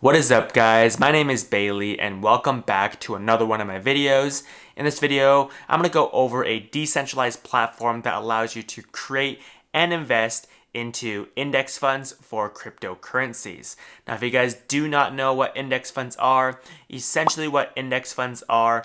What is up, guys? My name is Bailey and welcome back to another one of my videos. In this video, I'm going to go over a decentralized platform that allows you to create and invest into index funds for cryptocurrencies. Now, if you guys do not know what index funds are, essentially what index funds are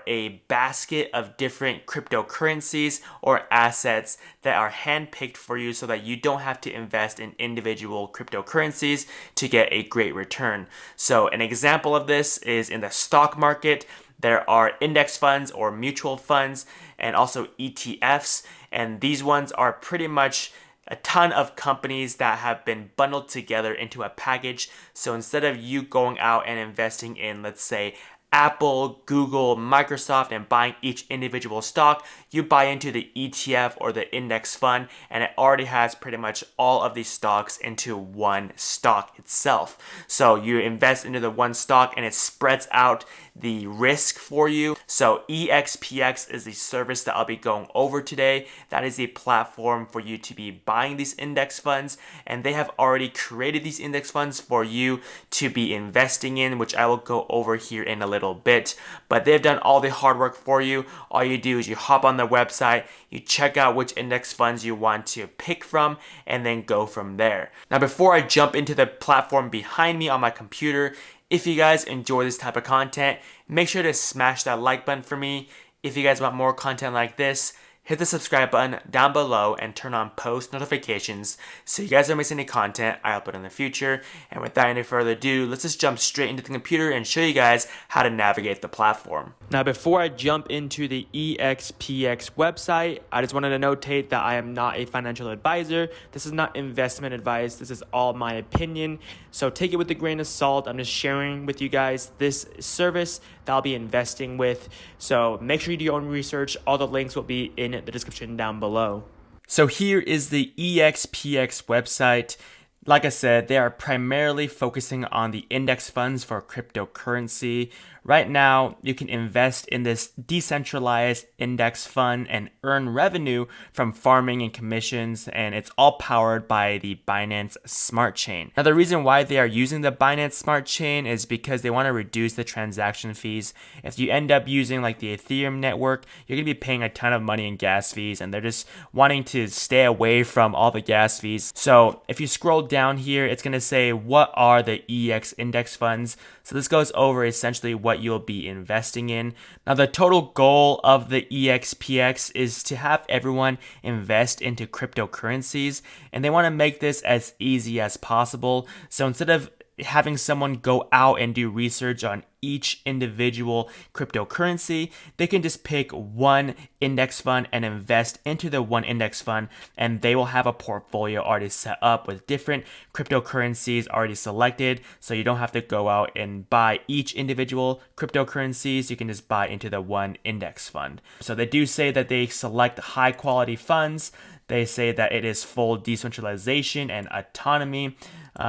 a basket of different cryptocurrencies or assets that are handpicked for you so that you don't have to invest in individual cryptocurrencies to get a great return. So an example of this is in the stock market. There are index funds or mutual funds and also ETFs, and these ones are pretty much a ton of companies that have been bundled together into a package. So instead of you going out and investing in, let's say, Apple, Google, Microsoft, and buying each individual stock, you buy into the ETF or the index fund, and it already has pretty much all of these stocks into one stock itself. So you invest into the one stock and it spreads out the risk for you. So Expx is the service that I'll be going over today. That is a platform for you to be buying these index funds, and they have already created these index funds for you to be investing in, which I will go over here in a little bit. But they've done all the hard work for you. All you do is you hop on their website, you check out which index funds you want to pick from, and then go from there. Now, before I jump into the platform behind me on my computer, if you guys enjoy this type of content, make sure to smash that like button for me. If you guys want more content like this, hit the subscribe button down below and turn on post notifications so you guys don't miss any content I upload in the future. And without any further ado, let's just jump straight into the computer and show you guys how to navigate the platform. Now, before I jump into the Expx website, I just wanted to notate that I am not a financial advisor. This is not investment advice. This is all my opinion. So take it with a grain of salt. I'm just sharing with you guys this service that I'll be investing with. So make sure you do your own research. All the links will be in the description down below. So here is the Expx website. Like I said, they are primarily focusing on the index funds for cryptocurrency. Right now, you can invest in this decentralized index fund and earn revenue from farming and commissions, and it's all powered by the Binance Smart Chain. Now, the reason why they are using the Binance Smart Chain is because they want to reduce the transaction fees. If you end up using like the Ethereum network, you're going to be paying a ton of money in gas fees, and they're just wanting to stay away from all the gas fees. So if you scroll down here, it's going to say, what are the EX index funds? So this goes over essentially what you'll be investing in. Now, the total goal of the Expx is to have everyone invest into cryptocurrencies, and they want to make this as easy as possible. So instead of having someone go out and do research on each individual cryptocurrency, they can just pick one index fund and invest into the one index fund, and they will have a portfolio already set up with different cryptocurrencies already selected. So you don't have to go out and buy each individual cryptocurrencies. You can just buy into the one index fund. So they do say that they select high quality funds. They say that it is full decentralization and autonomy.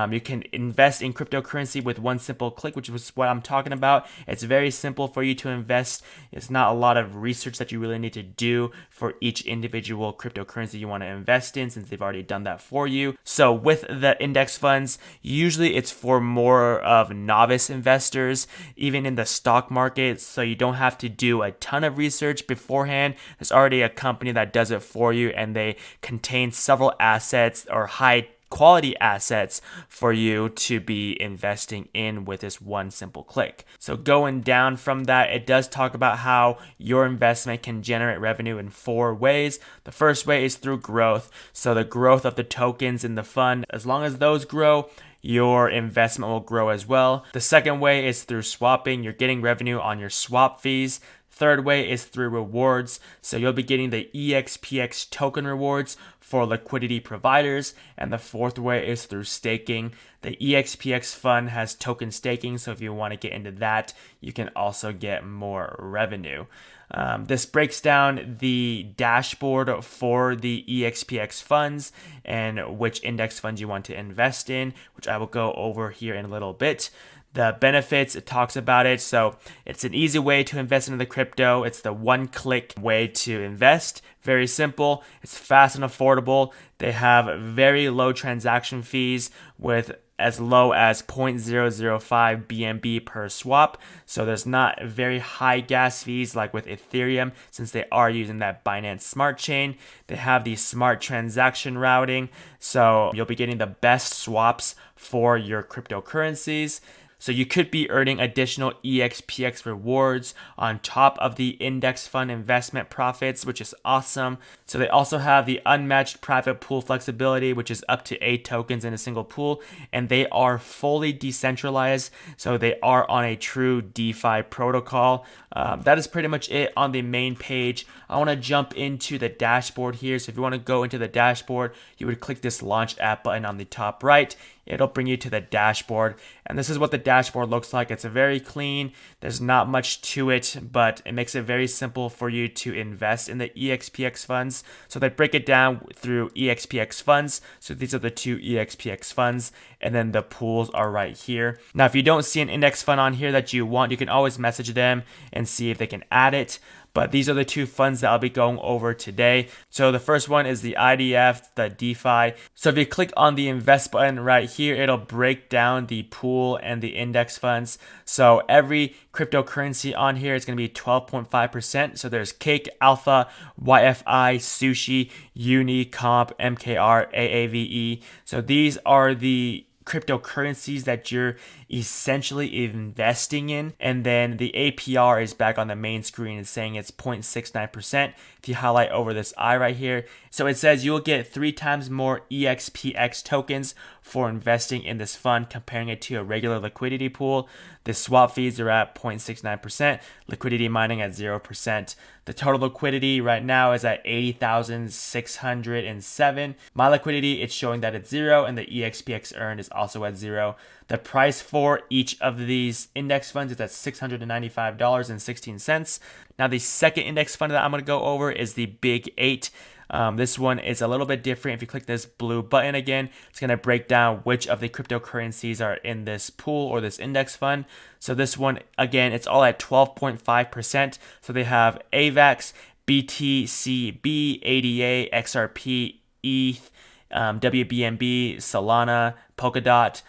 You can invest in cryptocurrency with one simple click, which is what I'm talking about. It's very simple for you to invest. It's not a lot of research that you really need to do for each individual cryptocurrency you want to invest in, since they've already done that for you. So with the index funds, usually it's for more of novice investors, even in the stock market. So you don't have to do a ton of research beforehand. There's already a company that does it for you, and they contain several assets or high quality assets for you to be investing in with this one simple click. So going down from that, it does talk about how your investment can generate revenue in 4 ways. The first way is through growth. So the growth of the tokens in the fund, as long as those grow, your investment will grow as well. The second way is through swapping. You're getting revenue on your swap fees. Third way is through rewards. So you'll be getting the Expx token rewards for liquidity providers. And the fourth way is through staking. The Expx fund has token staking, so if you want to get into that, you can also get more revenue. This breaks down the dashboard for the Expx funds and which index funds you want to invest in, which I will go over here in a little bit. The benefits, it talks about it. So it's an easy way to invest into the crypto. It's the one-click way to invest. Very simple. It's fast and affordable. They have very low transaction fees with as low as 0.005 BNB per swap. So there's not very high gas fees like with Ethereum, since they are using that Binance Smart Chain. They have the smart transaction routing, so you'll be getting the best swaps for your cryptocurrencies. So you could be earning additional EXPX rewards on top of the index fund investment profits, which is awesome. So they also have the unmatched private pool flexibility, which is up to 8 tokens in a single pool, and they are fully decentralized. So they are on a true DeFi protocol. That is pretty much it on the main page. I want to jump into the dashboard here. So if you want to go into the dashboard, you would click this launch app button on the top right. It'll bring you to the dashboard, and this is what the dashboard looks like. It's very clean. There's not much to it, but it makes it very simple for you to invest in the EXPX funds. So they break it down through EXPX funds. So these are the 2 EXPX funds, and then the pools are right here. Now, if you don't see an index fund on here that you want, you can always message them and see if they can add it. But these are the 2 funds that I'll be going over today. So the first one is the IDF, the DeFi. So if you click on the invest button right here, it'll break down the pool and the index funds. So every cryptocurrency on here is going to be 12.5%. So there's Cake, Alpha, YFI, Sushi, Uni, Comp, MKR, AAVE. So these are the cryptocurrencies that you're essentially investing in, and then the APR is back on the main screen and saying it's 0.69%. If you highlight over this I right here, so it says you'll get 3 times more EXPX tokens for investing in this fund, comparing it to a regular liquidity pool. The swap fees are at 0.69%, liquidity mining at 0%. The total liquidity right now is at 80,607. My liquidity, it's showing that it's 0, and the EXPX earned is also at 0. The price for each of these index funds is at $695.16. Now, the second index fund that I'm going to go over is the Big 8. This one is a little bit different. If you click this blue button again, it's going to break down which of the cryptocurrencies are in this pool or this index fund. So this one, again, it's all at 12.5%. So they have AVAX, BTCB, ADA, XRP, ETH, WBNB, Solana, Polkadot.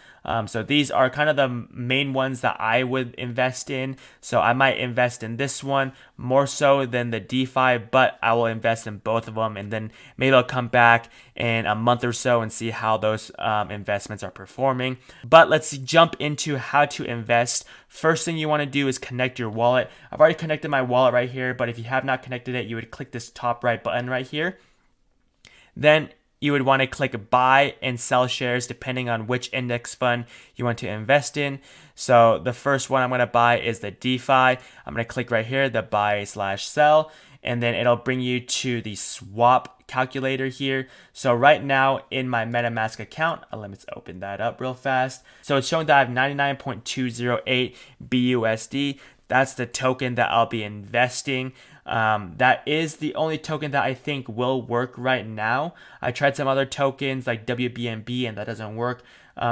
So these are kind of the main ones that I would invest in. So I might invest in this one more so than the DeFi, but I will invest in both of them, and then maybe I'll come back in a month or so and see how those investments are performing. But let's jump into how to invest. First thing you want to do is connect your wallet. I've already connected my wallet right here, but if you have not connected it, you would click this top right button right here. Then you would want to click buy and sell shares depending on which index fund you want to invest in. So the first one I'm going to buy is the DeFi. I'm going to click right here, the buy/sell, and then it'll bring you to the swap calculator here. So right now in my MetaMask account, let me open that up real fast. So it's showing that I have 99.208 BUSD. That's the token that I'll be investing. That is the only token that I think will work right now. I tried some other tokens like WBNB and that doesn't work,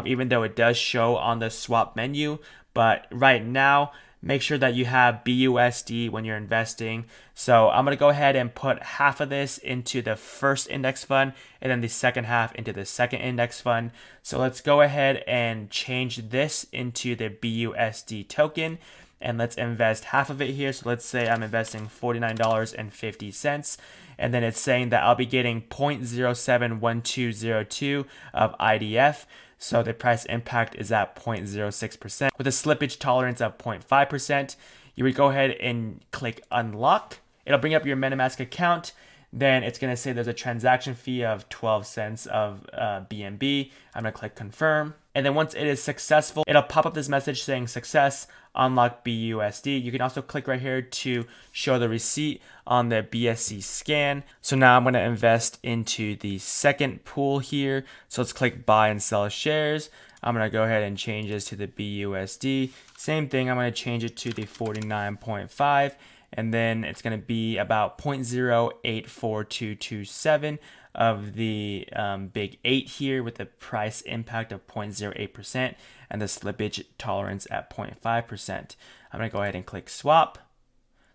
even though it does show on the swap menu. But right now, make sure that you have BUSD when you're investing. So I'm going to go ahead and put half of this into the first index fund and then the second half into the second index fund. So let's go ahead and change this into the BUSD token. And let's invest half of it here. So let's say I'm investing $49.50. And then it's saying that I'll be getting 0.071202 of IDF. So the price impact is at 0.06% with a slippage tolerance of 0.5%. You would go ahead and click unlock. It'll bring up your MetaMask account. Then it's going to say there's a transaction fee of 12 cents of BNB. I'm going to click confirm. And then once it is successful, it'll pop up this message saying success, unlock BUSD. You can also click right here to show the receipt on the BSC scan. So now I'm going to invest into the second pool here. So let's click buy and sell shares. I'm going to go ahead and change this to the BUSD. Same thing, I'm going to change it to the 49.5. And then it's going to be about 0.084227 of the Big 8 here with the price impact of 0.08% and the slippage tolerance at 0.5%. I'm going to go ahead and click swap.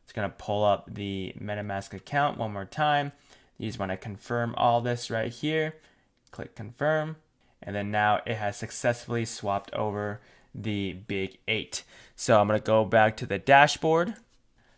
It's going to pull up the MetaMask account one more time. You just want to confirm all this right here. Click confirm. and then now it has successfully swapped over the big 8. So I'm going to go back to the dashboard.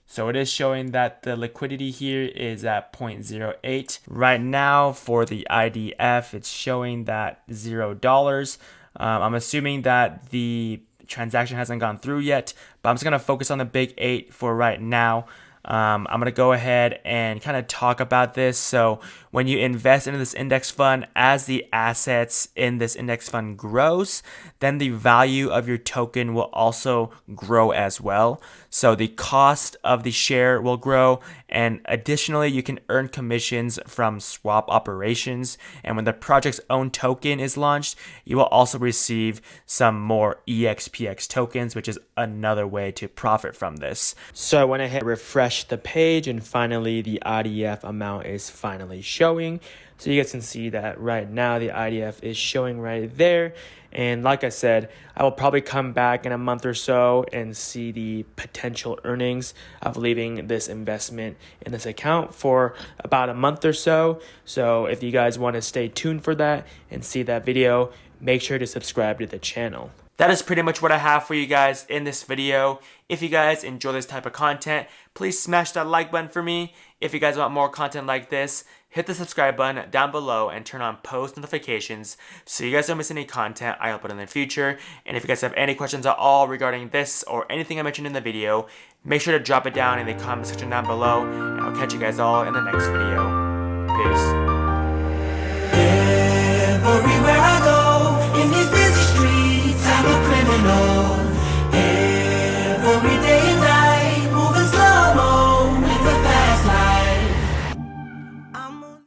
So it is showing that the liquidity here is at 0.08. Right now for the IDF, it's showing that $0. I'm assuming that the transaction hasn't gone through yet, but I'm just going to focus on the big 8 for right now. I'm going to go ahead and kind of talk about this. So when you invest into this index fund, as the assets in this index fund grows, then the value of your token will also grow as well. So the cost of the share will grow, and additionally, you can earn commissions from swap operations. And when the project's own token is launched, you will also receive some more EXPX tokens, which is another way to profit from this. So I went ahead and refreshed the page, and finally the IDF amount is finally showing. So you guys can see that right now the IDF is showing right there. And like I said, I will probably come back in a month or so and see the potential earnings of leaving this investment in this account for about a month or so. So if you guys want to stay tuned for that and see that video, make sure to subscribe to the channel. That is pretty much what I have for you guys in this video. If you guys enjoy this type of content, please smash that like button for me. If you guys want more content like this, hit the subscribe button down below and turn on post notifications so you guys don't miss any content I upload in the future. And if you guys have any questions at all regarding this or anything I mentioned in the video, make sure to drop it down in the comment section down below, and I'll catch you guys all in the next video. Peace.